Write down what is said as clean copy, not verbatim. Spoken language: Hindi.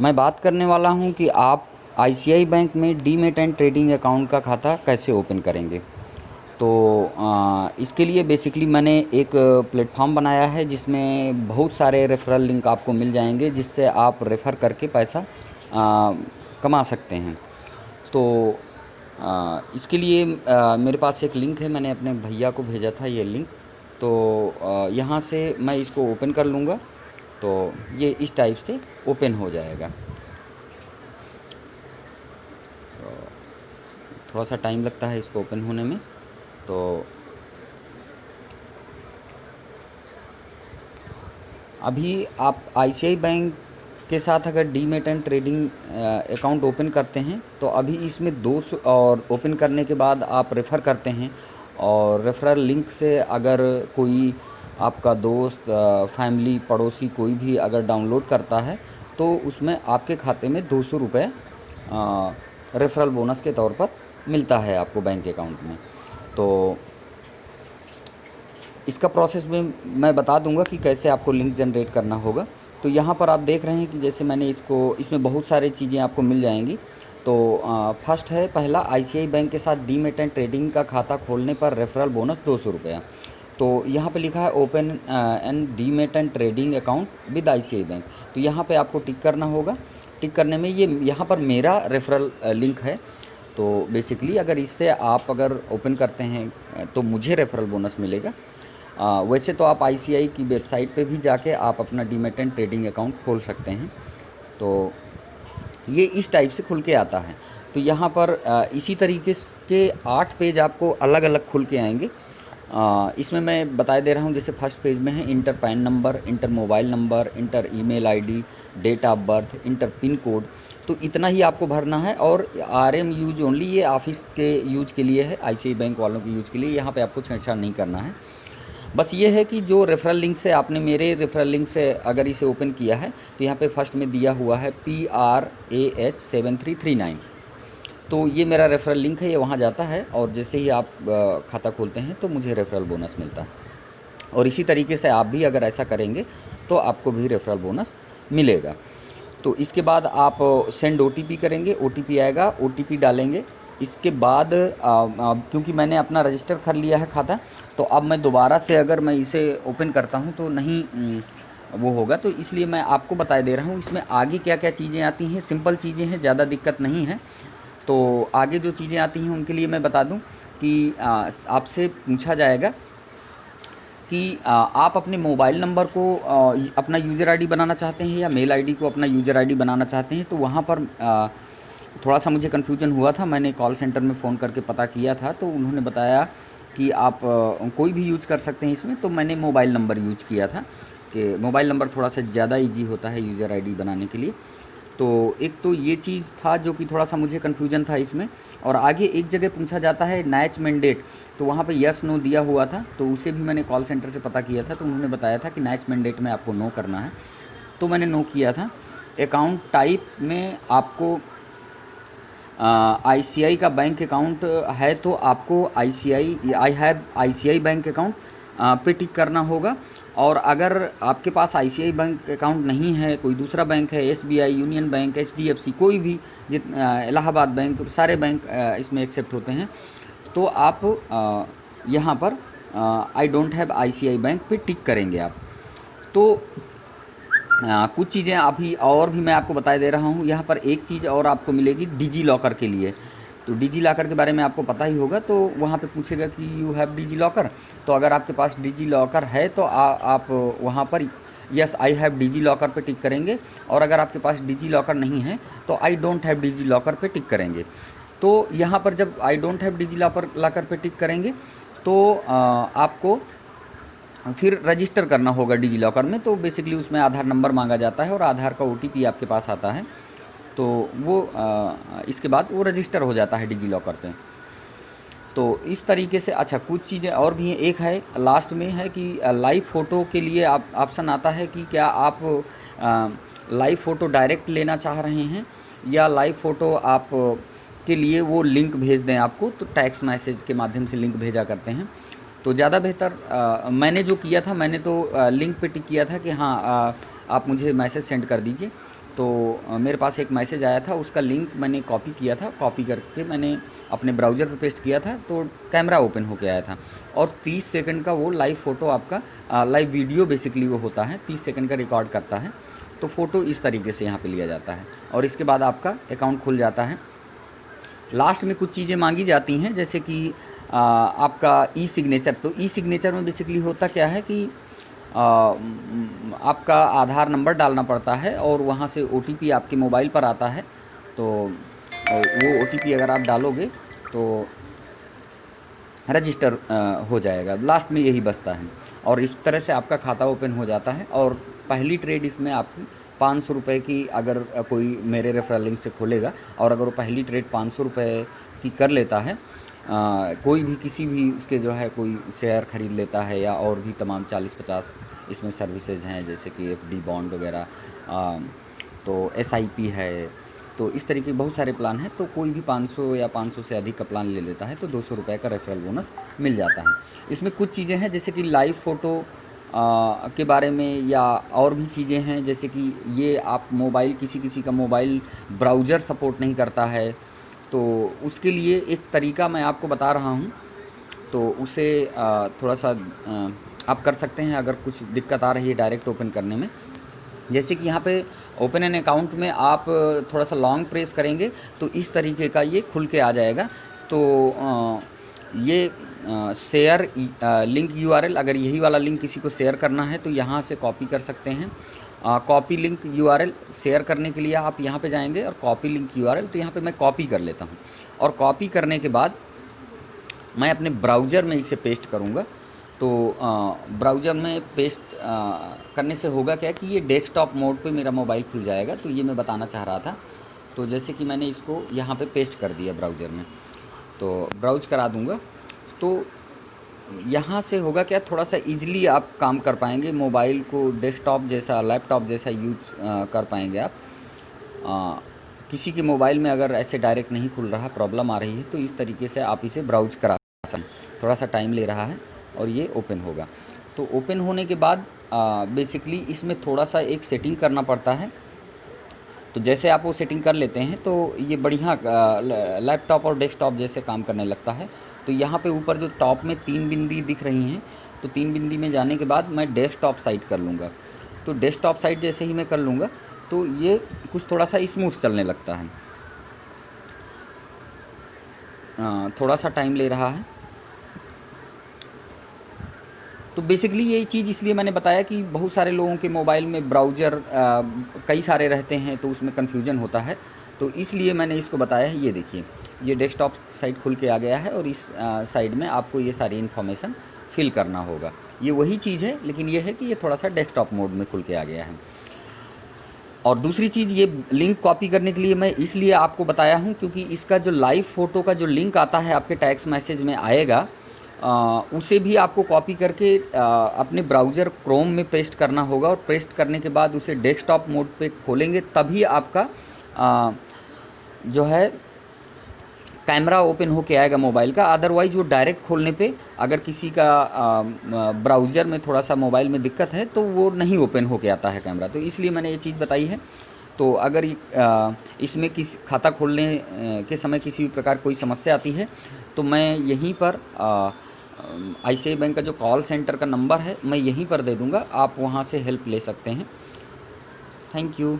मैं बात करने वाला हूं कि आप आईसीआई बैंक में डीमैट एंड ट्रेडिंग अकाउंट का खाता कैसे ओपन करेंगे। तो इसके लिए बेसिकली मैंने एक प्लेटफॉर्म बनाया है जिसमें बहुत सारे रेफरल लिंक आपको मिल जाएंगे, जिससे आप रेफ़र करके पैसा कमा सकते हैं। तो इसके लिए मेरे पास एक लिंक है, मैंने अपने भैया को भेजा था ये लिंक। तो यहाँ से मैं इसको ओपन कर लूँगा, तो ये इस टाइप से ओपन हो जाएगा। तो थोड़ा सा टाइम लगता है इसको ओपन होने में। तो अभी आप आईसीआई बैंक के साथ अगर demat and trading account open करते हैं तो अभी इसमें 200 और ओपन करने के बाद आप रेफ़र करते हैं, और रेफरल लिंक से अगर कोई आपका दोस्त, फैमिली, पड़ोसी कोई भी अगर डाउनलोड करता है तो उसमें आपके खाते में 200 रुपये रेफरल बोनस के तौर पर मिलता है आपको बैंक अकाउंट में। तो इसका प्रोसेस में मैं बता दूंगा कि कैसे आपको लिंक जनरेट करना होगा। तो यहाँ पर आप देख रहे हैं कि जैसे मैंने इसमें बहुत सारी चीज़ें आपको मिल जाएंगी। तो फर्स्ट है, पहला, आईसीआई बैंक के साथ डीमैट एंड ट्रेडिंग का खाता खोलने पर रेफरल बोनस 200 रुपया। तो यहाँ पे लिखा है open and demat and trading account with ICI bank. तो यहाँ पे आपको टिक करना होगा। टिक करने में ये यहाँ पर मेरा रेफरल लिंक है। तो बेसिकली अगर इससे आप अगर ओपन करते हैं तो मुझे रेफरल बोनस मिलेगा। वैसे तो आप आईसीआई की वेबसाइट पे भी जाके आप अपना डीमैट एंड ट्रेडिंग अकाउंट खोल सकते हैं। तो ये इस टाइप से खुल के आता है। तो यहाँ पर इसी तरीके के 8 पेज आपको अलग अलग खुल के आएंगे। इसमें मैं बता दे रहा हूँ, जैसे फर्स्ट पेज में है enter PAN number, enter mobile number, enter email ID, date of birth, enter pin code. तो इतना ही आपको भरना है। और आरएम यूज ओनली, ये ऑफिस के यूज के लिए है, आईसीआई बैंक वालों के यूज के लिए। यहाँ पे आपको छेड़छाड़ नहीं करना है। बस ये है कि जो रेफरल लिंक से आपने मेरे रेफरल लिंक से अगर इसे ओपन किया है तो यहाँ पे फर्स्ट में दिया हुआ है PRAH7339। तो ये मेरा रेफरल लिंक है, ये वहाँ जाता है और जैसे ही आप खाता खोलते हैं तो मुझे रेफरल बोनस मिलता है। और इसी तरीके से आप भी अगर ऐसा करेंगे तो आपको भी रेफरल बोनस मिलेगा। तो इसके बाद आप सेंड ओटीपी करेंगे, ओटीपी आएगा, ओटीपी डालेंगे। इसके बाद क्योंकि मैंने अपना रजिस्टर कर लिया है खाता, तो अब मैं दोबारा से अगर मैं इसे ओपन करता हूं तो नहीं वो होगा। तो इसलिए मैं आपको बता दे रहा हूं इसमें आगे क्या क्या चीज़ें आती हैं। सिंपल चीज़ें हैं, ज़्यादा दिक्कत नहीं है। तो आगे जो चीज़ें आती हैं उनके लिए मैं बता दूं कि आपसे पूछा जाएगा कि आप अपने मोबाइल नंबर को अपना यूज़र आईडी बनाना चाहते हैं या मेल आईडी को अपना यूज़र आईडी बनाना चाहते हैं। तो वहाँ पर थोड़ा सा मुझे कन्फ्यूजन हुआ था। मैंने कॉल सेंटर में फ़ोन करके पता किया था, तो उन्होंने बताया कि आप कोई भी यूज कर सकते हैं इसमें। तो मैंने मोबाइल नंबर यूज किया था कि मोबाइल नंबर थोड़ा सा ज़्यादा ईजी होता है यूज़र आईडी बनाने के लिए। तो एक तो ये चीज़ था जो कि थोड़ा सा मुझे कन्फ्यूजन था इसमें। और आगे एक जगह पूछा जाता है नैच मैंडेट, तो वहाँ पे यस नो दिया हुआ था। तो उसे भी मैंने कॉल सेंटर से पता किया था, तो उन्होंने बताया था कि नैच मैंडेट में आपको नो करना है। तो मैंने नो किया था। अकाउंट टाइप में आपको आईसीआई का बैंक अकाउंट है तो आपको I have ICI bank account पे टिक करना होगा। और अगर आपके पास आईसीआई बैंक अकाउंट नहीं है, कोई दूसरा बैंक है, एसबीआई, यूनियन बैंक, एचडीएफसी, कोई भी, इलाहाबाद बैंक, सारे बैंक इसमें एक्सेप्ट होते हैं, तो आप यहाँ पर आई डोंट हैव आईसीआई बैंक पे टिक करेंगे आप। तो कुछ चीज़ें अभी और भी मैं आपको बता दे रहा हूँ। यहाँ पर एक चीज़ और आपको मिलेगी डिजी लॉकर के लिए। तो डिजी लॉकर के बारे में आपको पता ही होगा। तो वहाँ पे पूछेगा कि यू हैव डिजी लॉकर। तो अगर आपके पास डिजी लॉकर है तो आप वहाँ पर yes I have DigiLocker पे टिक करेंगे। और अगर आपके पास डिजी लॉकर नहीं है तो I don't have DigiLocker पे टिक करेंगे। तो यहाँ पर जब I don't have DigiLocker पे टिक करेंगे तो आपको फिर रजिस्टर करना होगा डिजी लॉकर में। तो बेसिकली उसमें आधार नंबर मांगा जाता है और आधार का ओटीपी आपके पास आता है। तो वो इसके बाद वो रजिस्टर हो जाता है डिजी लॉकर पे। तो इस तरीके से अच्छा कुछ चीज़ें और भी हैं। एक है लास्ट में है कि लाइव फ़ोटो के लिए आप ऑप्शन आता है कि क्या आप लाइव फ़ोटो डायरेक्ट लेना चाह रहे हैं या लाइव फ़ोटो आप के लिए वो लिंक भेज दें आपको। तो टेक्स्ट मैसेज के माध्यम से लिंक भेजा करते हैं। तो ज़्यादा बेहतर मैंने जो किया था, मैंने तो लिंक पे टिक किया था कि हाँ आप मुझे मैसेज सेंड कर दीजिए। तो मेरे पास एक मैसेज आया था, उसका लिंक मैंने कॉपी किया था, कॉपी करके मैंने अपने ब्राउज़र पे पेस्ट किया था, तो कैमरा ओपन होके आया था और 30 सेकंड का वो लाइव फ़ोटो आपका लाइव वीडियो बेसिकली वो होता है, 30 सेकंड का रिकॉर्ड करता है। तो फ़ोटो इस तरीके से यहाँ पे लिया जाता है और इसके बाद आपका अकाउंट खुल जाता है। लास्ट में कुछ चीज़ें मांगी जाती हैं, जैसे कि आपका ई सिग्नेचर। तो ई सिग्नेचर में बेसिकली होता क्या है कि आपका आधार नंबर डालना पड़ता है और वहाँ से ओटीपी आपके मोबाइल पर आता है। तो वो ओटीपी अगर आप डालोगे तो रजिस्टर हो जाएगा, लास्ट में यही बचता है और इस तरह से आपका खाता ओपन हो जाता है। और पहली ट्रेड इसमें आपकी 500 रुपये की, अगर कोई मेरे रेफरल लिंक से खोलेगा और अगर वो पहली ट्रेड 500 रुपये की कर लेता है, कोई भी किसी भी उसके जो है कोई शेयर ख़रीद लेता है या और भी तमाम 40-50 इसमें सर्विसेज हैं, जैसे कि एफडी बॉन्ड वगैरह, तो एसआईपी है, तो इस तरीके के बहुत सारे प्लान हैं। तो कोई भी 500 या 500 से अधिक का प्लान ले लेता है तो 200 रुपये का रेफरल बोनस मिल जाता है। इसमें कुछ चीज़ें हैं जैसे कि लाइव फ़ोटो के बारे में, या और भी चीज़ें हैं जैसे कि ये आप मोबाइल, किसी का मोबाइल ब्राउज़र सपोर्ट नहीं करता है, तो उसके लिए एक तरीका मैं आपको बता रहा हूँ। तो उसे थोड़ा सा आप कर सकते हैं अगर कुछ दिक्कत आ रही है डायरेक्ट ओपन करने में। जैसे कि यहाँ पे ओपन एन अकाउंट में आप थोड़ा सा लॉन्ग प्रेस करेंगे तो इस तरीके का ये खुल के आ जाएगा। तो ये शेयर लिंक यूआरएल, अगर यही वाला लिंक किसी को शेयर करना है तो यहाँ से कॉपी कर सकते हैं। कॉपी लिंक यूआरएल शेयर करने के लिए आप यहाँ पे जाएंगे और कॉपी लिंक यूआरएल, तो यहाँ पे मैं कॉपी कर लेता हूँ और कॉपी करने के बाद मैं अपने ब्राउज़र में इसे पेस्ट करूँगा। तो ब्राउज़र में पेस्ट करने से होगा क्या कि ये डेस्कटॉप मोड पे मेरा मोबाइल खुल जाएगा, तो ये मैं बताना चाह रहा था। तो जैसे कि मैंने इसको यहाँ पे पेस्ट कर दिया ब्राउज़र में, तो ब्राउज़ करा दूँगा, तो यहाँ से होगा क्या, थोड़ा सा ईज़िली आप काम कर पाएंगे, मोबाइल को डेस्कटॉप जैसा, लैपटॉप जैसा यूज कर पाएंगे आप। किसी के मोबाइल में अगर ऐसे डायरेक्ट नहीं खुल रहा, प्रॉब्लम आ रही है, तो इस तरीके से आप इसे ब्राउज़ करा सकते हैं। थोड़ा सा टाइम ले रहा है और ये ओपन होगा। तो ओपन होने के बाद बेसिकली इसमें थोड़ा सा एक सेटिंग करना पड़ता है। तो जैसे आप वो सेटिंग कर लेते हैं तो ये बढ़िया लैपटॉप और डेस्कटॉप जैसे काम करने लगता है। तो यहाँ पे ऊपर जो टॉप में 3 बिंदी दिख रही हैं, तो 3 बिंदी में जाने के बाद मैं डेस्कटॉप साइड कर लूँगा। तो डेस्कटॉप साइड जैसे ही मैं कर लूँगा तो ये कुछ थोड़ा सा स्मूथ चलने लगता है। थोड़ा सा टाइम ले रहा है। तो बेसिकली ये चीज़ इसलिए मैंने बताया कि बहुत सारे लोगों के मोबाइल में ब्राउज़र कई सारे रहते हैं, तो उसमें कन्फ्यूजन होता है, तो इसलिए मैंने इसको बताया है। ये देखिए, ये डेस्कटॉप साइड खुल के आ गया है और इस साइड में आपको ये सारी इन्फॉर्मेशन फिल करना होगा। ये वही चीज़ है, लेकिन ये है कि ये थोड़ा सा डेस्कटॉप मोड में खुल के आ गया है। और दूसरी चीज़, ये लिंक कॉपी करने के लिए मैं इसलिए आपको बताया हूँ क्योंकि इसका जो लाइव फ़ोटो का जो लिंक आता है आपके टेक्स्ट मैसेज में आएगा, उसे भी आपको कॉपी करके अपने ब्राउज़र क्रोम में पेस्ट करना होगा और पेस्ट करने के बाद उसे डेस्कटॉप मोड पे खोलेंगे, तभी आपका जो है कैमरा ओपन होके आएगा मोबाइल का। अदरवाइज़ वो डायरेक्ट खोलने पे अगर किसी का ब्राउज़र में थोड़ा सा मोबाइल में दिक्कत है तो वो नहीं ओपन होके आता है कैमरा। तो इसलिए मैंने ये चीज़ बताई है। तो अगर इसमें किसी खाता खोलने के समय किसी भी प्रकार कोई समस्या आती है तो मैं यहीं पर आईसीआई बैंक का जो कॉल सेंटर का नंबर है मैं यहीं पर दे दूँगा, आप वहाँ से हेल्प ले सकते हैं। Thank you.